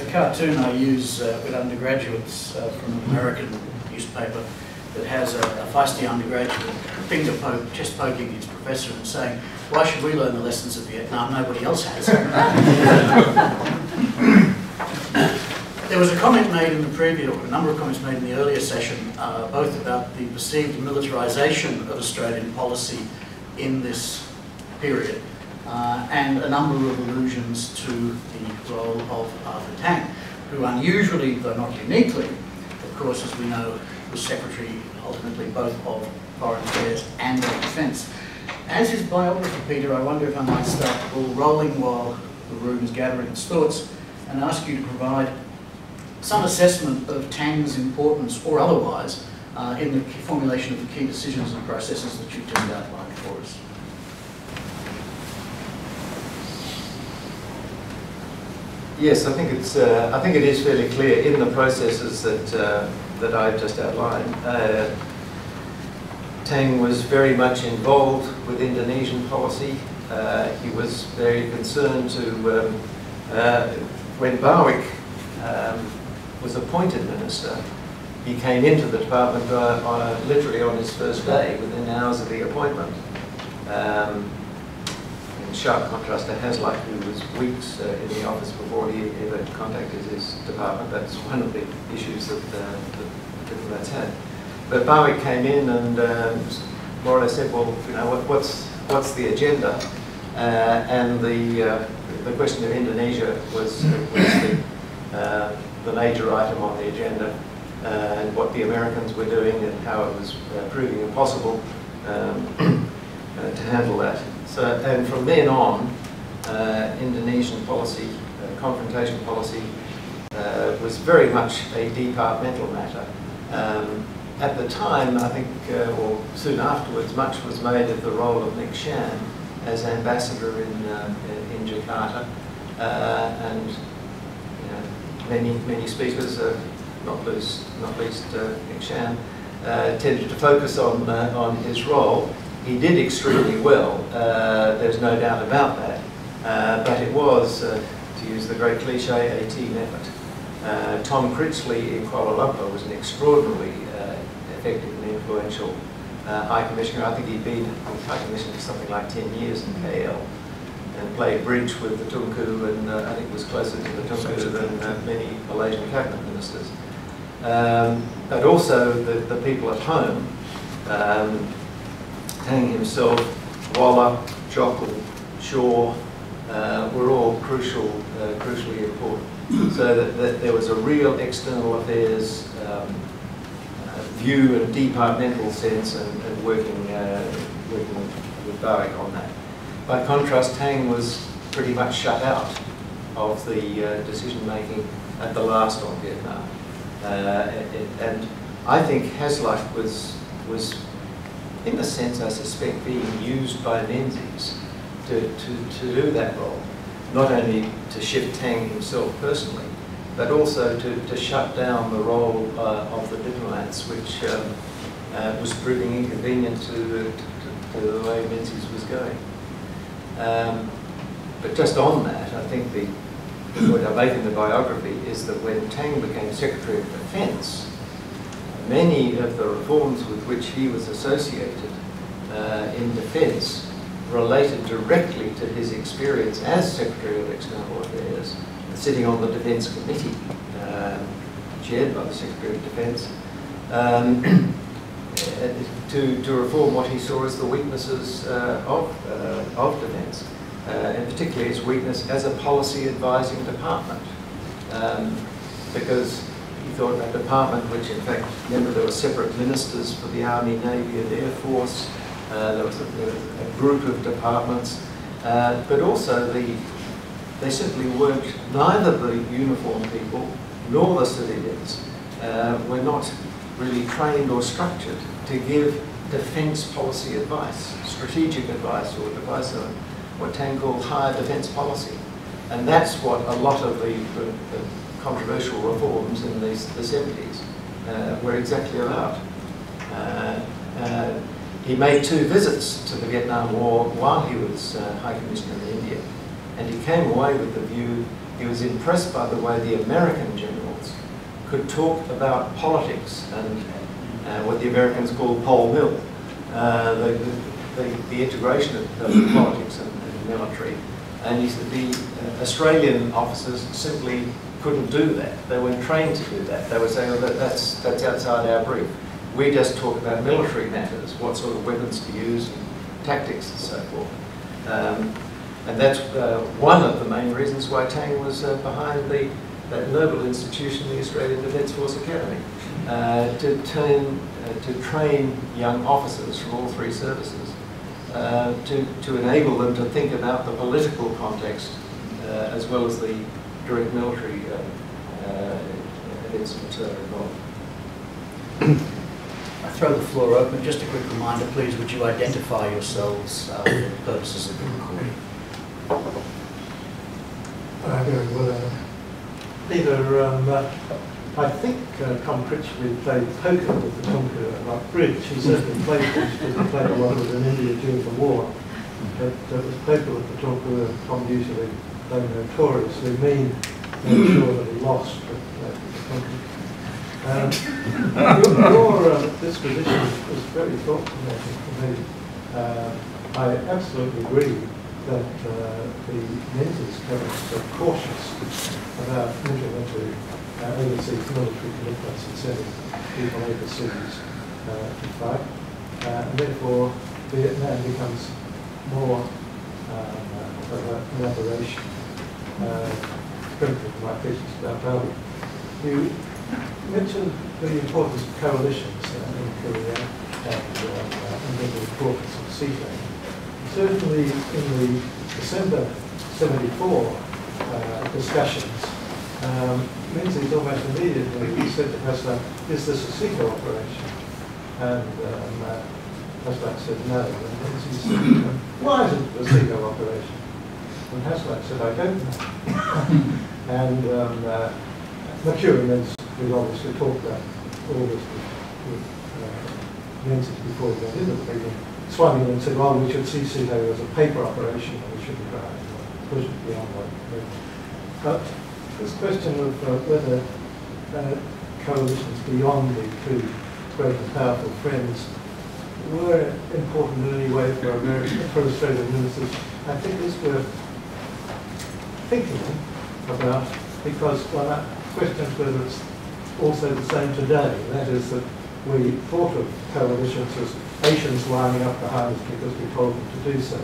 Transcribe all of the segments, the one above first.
a cartoon I use with undergraduates from an American newspaper that has a feisty undergraduate chest poking his professor and saying, "Why should we learn the lessons of Vietnam? Nobody else has." There was a comment made in the previous, or a number of comments made in the earlier session, both about the perceived militarisation of Australian policy in this period, and a number of allusions to the role of Arthur Tang, who unusually, though not uniquely, of course, as we know, was Secretary ultimately both of Foreign Affairs and of Defence. As his biographer, Peter, I wonder if I might start the ball rolling while the room is gathering its thoughts and ask you to provide some assessment of Tang's importance, or otherwise, in the formulation of the key decisions and processes that you've just outlined for us. Yes, I think it is fairly clear in the processes that I've just outlined. Tang was very much involved with Indonesian policy. He was very concerned to, when Barwick was appointed minister, he came into the department literally on his first day, within hours of the appointment. In sharp contrast to Hasluck, who was weeks in the office before he ever contacted his department. That's one of the issues that the diplomats had. But Barwick came in and more or less said, "Well, you know, what's the agenda?" And the question of Indonesia was the major item on the agenda, and what the Americans were doing and how it was proving impossible to handle that. So, and from then on, Indonesian policy, confrontation policy, was very much a departmental matter. At the time, I think, or soon afterwards, much was made of the role of Nick Shan as ambassador in Jakarta, and many speakers, not least Nick Shan, tended to focus on his role. He did extremely well, there's no doubt about that, but it was, to use the great cliche, a team effort. Tom Critchley in Kuala Lumpur was an extraordinarily effective and influential High Commissioner. I think he'd been High Commissioner for something like 10 years in KL, and played bridge with the Tunku, and I think was closer to the Tunku than many Malaysian cabinet ministers. But also the people at home, Tang himself, Waller, Jockle, Shaw, were all crucially important. So that there was a real external affairs view and departmental sense, and working with Barwick on that. By contrast, Tang was pretty much shut out of the decision-making at the last on Vietnam. And I think Hasluck was, in a sense, I suspect, being used by Menzies to do that role. Not only to shift Tang himself personally, but also to shut down the role of the diplomats, which was proving inconvenient to the way Menzies was going. But just on that, I think the point I make in the biography is that when Tang became Secretary of Defence, many of the reforms with which he was associated in defence related directly to his experience as Secretary of External Affairs, sitting on the Defence Committee, chaired by the Secretary of Defence, to reform what he saw as the weaknesses of defence, and particularly its weakness as a policy advising department, because he thought a department which, in fact, remember there were separate ministers for the Army, Navy and Air Force, there was a group of departments, but also they simply weren't, neither the uniformed people nor the civilians were not really trained or structured to give defence policy advice, strategic advice, or advice on what Tang called higher defence policy. And that's what a lot of the controversial reforms in the 70s were exactly about. He made 2 visits to the Vietnam War while he was High Commissioner in India, and he came away with the view He was impressed by the way the American generals could talk about politics and what the Americans call pole mill, the integration of politics and military. And he said the Australian officers simply couldn't do that. They weren't trained to do that. They were saying, oh, that's outside our brief. We just talk about military matters, what sort of weapons to use, and tactics and so forth. And that's one of the main reasons why Tang was behind that noble institution, the Australian Defence Force Academy, to train young officers from all three services, to enable them to think about the political context as well as the direct military events which are involved. I throw the floor open. Just a quick reminder, please, would you identify yourselves for the purposes of the recording? Very well. Peter, I think Tom Critchley played poker with the Tonka like bridge. He certainly played bridge because he played a lot of it in India during the war. But it was poker with the Tonka. Tom usually played notoriously mean, made sure that he lost with the Tonka. Your disposition was very thought-provoking for me. I absolutely agree that the Menzies governments are cautious about entering into overseas military commitments and sending people overseas to fight. And therefore, Vietnam becomes more of an aberration. Critically, my thesis about value. You mentioned the importance of coalitions in Korea and the importance of CFAIIA. Certainly in the December '74 discussions, Menzies almost immediately said to Hasluck, "Is this a CETA operation?" And Hasluck said no. And Menzies said, "Why isn't it a CETA operation?" And Hasluck said, "I don't know." And McEwen then we've obviously talked about all this with Menzies before we went into the meeting. Swami then said, well, we should see CETA as a paper operation and we shouldn't try and push it beyond that. But this question of whether coalitions beyond the two great and powerful friends were important in any way for Australian ministers, I think is worth thinking about, because one questions whether it's also the same today. That is that we thought of coalitions as nations lining up behind us because we told them to do so,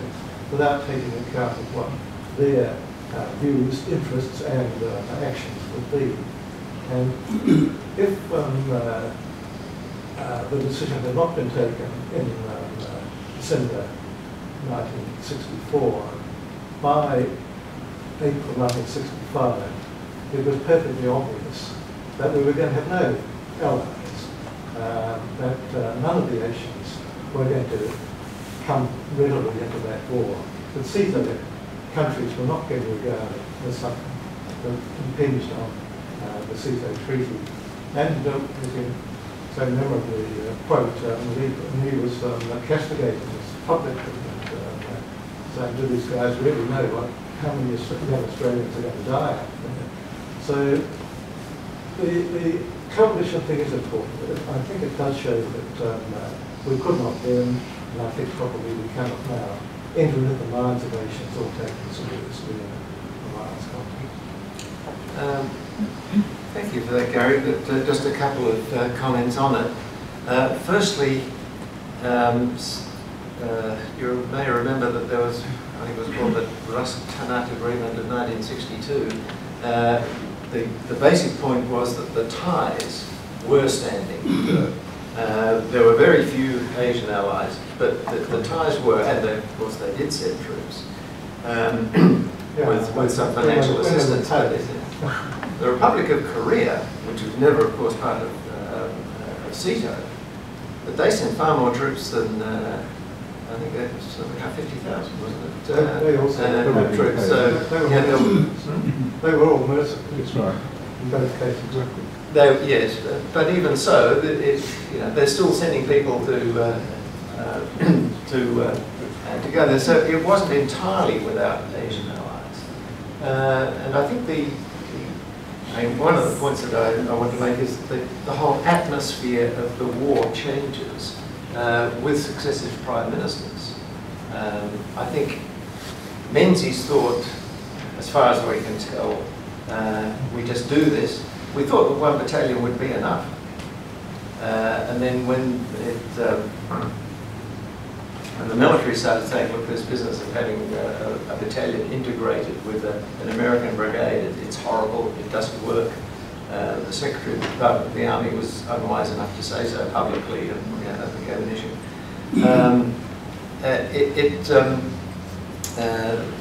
without taking account of what their views, interests and actions would be. And if the decision had not been taken in December 1964, by April 1965, it was perfectly obvious that we were going to have no allies, that none of the nations were going to come readily into that war. That CETA countries were not going to regard it as something that impinged on the CETA treaty. And as you so memorably quote, he was castigating us publicly and saying, do these guys really know how many young Australians are going to die out there? So the coalition thing is important. I think it does show that we could not then, and I think probably we cannot now, enter into the minds of nations or take them seriously in a alliance conflict. Thank you for that, Gary. But, just a couple of comments on it. Firstly, you may remember that there was, I think it was called the Rusk-Tanat Agreement of 1962. The basic point was that the ties were standing. There were very few Asian allies, but the ties were, and of course they did send troops with some financial assistance. The Republic of Korea, which was never, of course, part of CETA, but they sent far more troops than, I think that was something like 50,000, wasn't it? They also troops. So, they were all mercenaries, right? In both cases. Yes, but even so, they're still sending people to go there. So it wasn't entirely without Asian allies. And I think one of the points that I want to make is that the whole atmosphere of the war changes with successive prime ministers. I think Menzies thought, as far as we can tell, we just do this. We thought that 1 battalion would be enough. And then when the military started saying, look, this business of having a battalion integrated with an American brigade, it's horrible, it doesn't work. The Secretary of the Department of the Army was unwise enough to say so publicly, and that became an issue.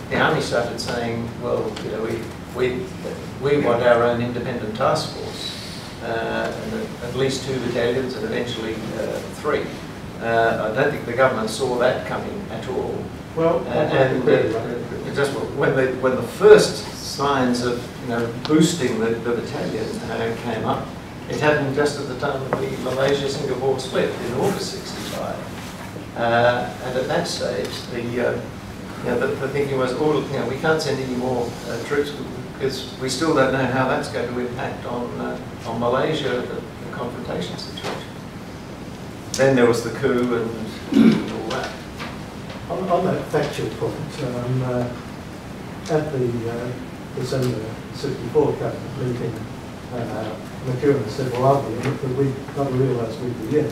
The Army started saying, well, we want our own independent task force, and at least 2 battalions and eventually 3. I don't think the government saw that coming at all. Well, just when the first signs of boosting the battalion came up, it happened just at the time of the Malaysia-Singapore split in August '65, and at that stage the thinking was, we can't send any more troops because we still don't know how that's going to impact on Malaysia, the confrontation situation. Then there was the coup and all that. On that factual point, at the December '64 cabinet meeting, McEwen said, well, I'll be in it, but we've got to realise we'd be in.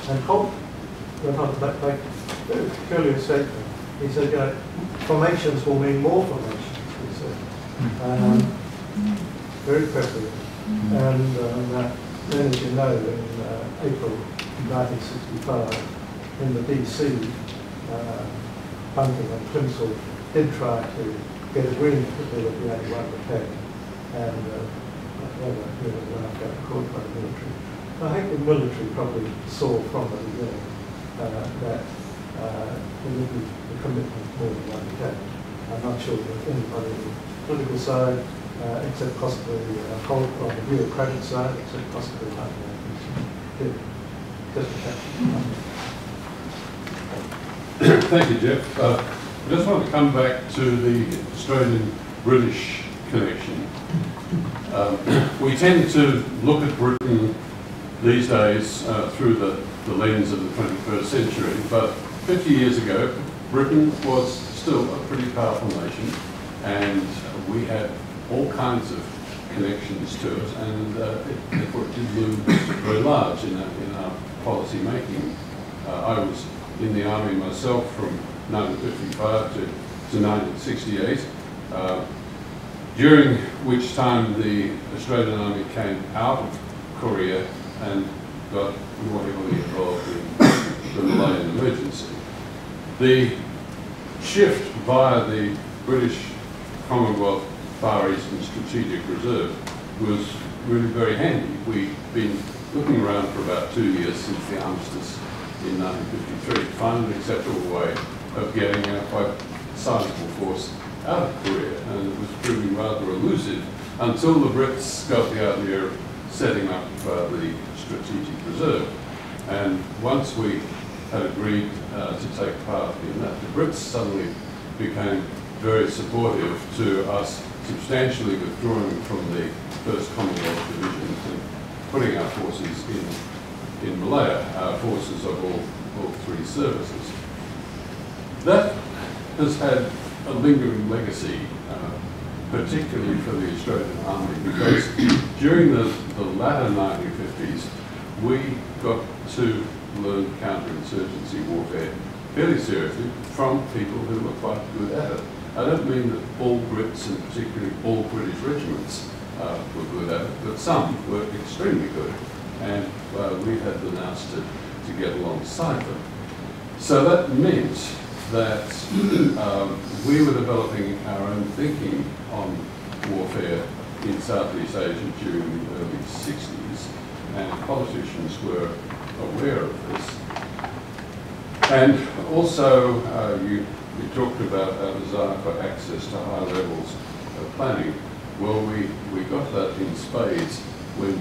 And Holt went on to make a very peculiar statement. He said, formations will mean more formations, he said. Very prescient. And then, as you know, in April 1965, in the DC, Bunting and Plimsoll did try to get agreement that there would be only 1 battalion, and they were laughed out of court by the military. I think the military probably saw from the beginning that there would be a commitment more than 1 battalion. I'm not sure that anybody on the political side, except possibly Holt on the bureaucratic side, except possibly did. Thank you, Jeff. I just want to come back to the Australian-British connection. We tend to look at Britain these days through the lens of the 21st century, but 50 years ago, Britain was still a pretty powerful nation, and we had all kinds of connections to it, and therefore it did loom very large in our policy making. I was in the army myself from 1955 to 1968, during which time the Australian Army came out of Korea and got more heavily involved in the Malayan emergency. The shift via the British Commonwealth Far Eastern Strategic Reserve was really very handy. We'd been looking around for about 2 years since the armistice in 1953 to find an acceptable way of getting a quite sizable force out of Korea, and it was proving rather elusive until the Brits got the idea of setting up the Strategic Reserve. And once we had agreed to take part in that, the Brits suddenly became very supportive to us substantially withdrawing from the 1st Commonwealth Division and putting our forces in Malaya, our forces of all 3 services. That has had a lingering legacy, particularly for the Australian Army, because during the latter 1950s, we got to learn counterinsurgency warfare fairly seriously from people who were quite good at it. I don't mean that all Brits, and particularly all British regiments, were good at it, but some were extremely good, and we had the nous to get alongside them. So that meant that we were developing our own thinking on warfare in Southeast Asia during the early 60s, and politicians were aware of this. And also, you talked about our desire for access to high levels of planning. Well, we got that in spades when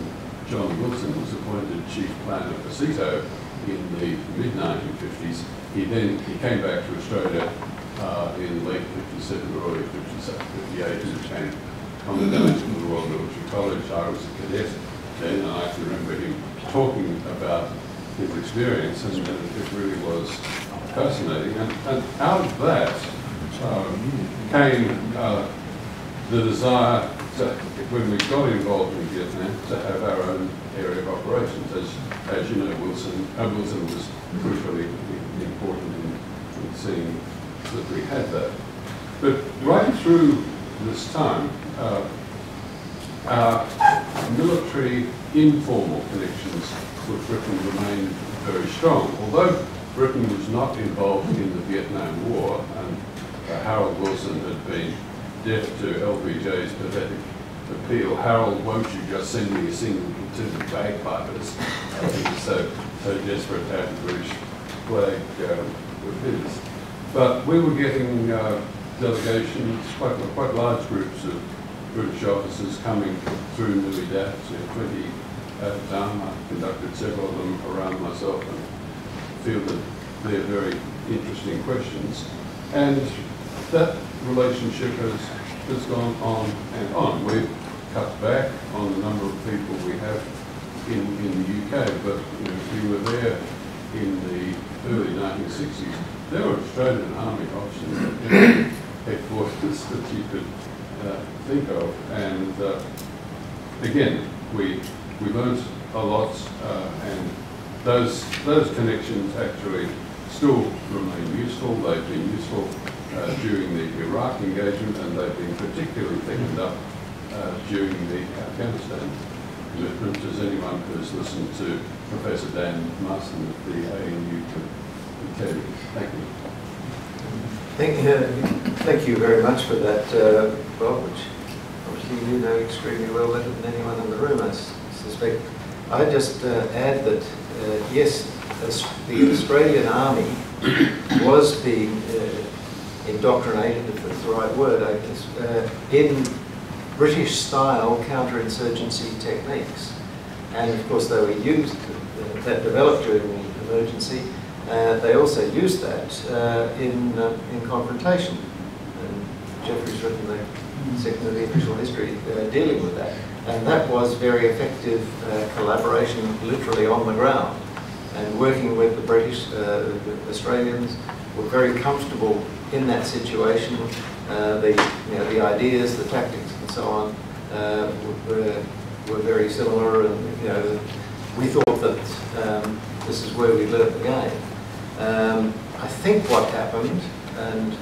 John Wilson was appointed chief planner for CETO in the mid-1950s. He came back to Australia in late 57 or early 58 who became Commandant of the Royal Military College. I was a cadet then, and I can remember him talking about his experience, and it really was fascinating. And out of that came the desire to, when we got involved in Vietnam, to have our own area of operations. As you know, Wilson was crucially important in seeing that we had that. But right through this time, our military informal connections with Britain remained very strong. Although Britain was not involved in the Vietnam War, and Harold Wilson had been deaf to LBJ's pathetic appeal, "Harold, won't you just send me a single platoon of bagpipers?" He was so desperate to have the British flag with his. But we were getting delegations, quite large groups of British officers coming through Nui Dat, 20 at a time. I conducted several of them around myself and fielded their very interesting questions. And that relationship has gone on and on. We've cut back on the number of people we have in the UK, but if you were there in the early 1960s, there were Australian Army officers at every headquarters that you could think of. And again, we learned a lot, and those connections actually still remain useful. They've been useful during the Iraq engagement, and they've been particularly thickened up during the Afghanistan movement, as anyone who's listened to Professor Dan Marston at the ANU can tell you. Thank you. Thank you very much for that, Bob, which obviously you know extremely well, better than anyone in the room, I suspect. I just add that, yes, the Australian Army was being indoctrinated, if that's the right word, I guess, in British-style counterinsurgency techniques. And of course they were used, that developed during the emergency. They also used that in Confrontation. And Geoffrey's written the second of the official history dealing with that. And that was very effective collaboration literally on the ground. And working with the British, the Australians were very comfortable in that situation. The ideas, the tactics and so on were very similar, and we thought that this is where we learnt the game. I think what happened, and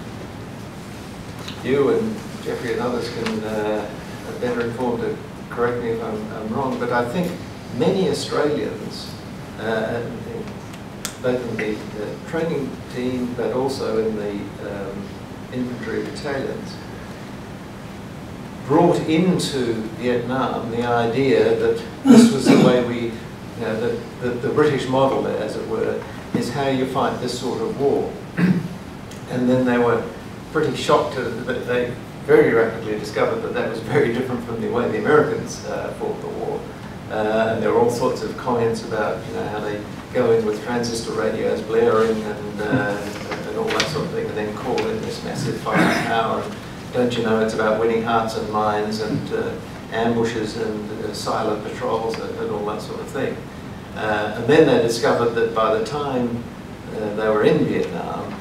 you and Geoffrey and others can are better informed to correct me if I'm wrong, but I think many Australians, both in the training team but also in the infantry battalions, brought into Vietnam the idea that this was the way we, the British model, as it were, is how you fight this sort of war. And then they were pretty shocked that they very rapidly discovered that that was very different from the way the Americans fought the war. And there were all sorts of comments about how they go in with transistor radios blaring and all that sort of thing, and then call in this massive firepower. And don't you know it's about winning hearts and minds and ambushes and silent patrols and all that sort of thing. And then they discovered that by the time they were in Vietnam,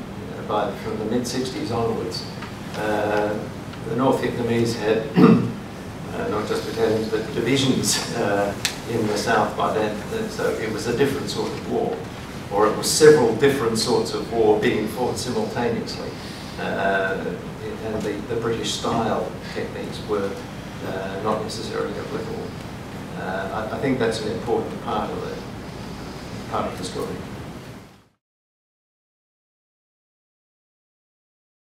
from the mid-60s onwards, the North Vietnamese had not just battalions but divisions in the south by then, so it was a different sort of war, or it was several different sorts of war being fought simultaneously, and the British style techniques were not necessarily applicable. I think that's an important part of the story.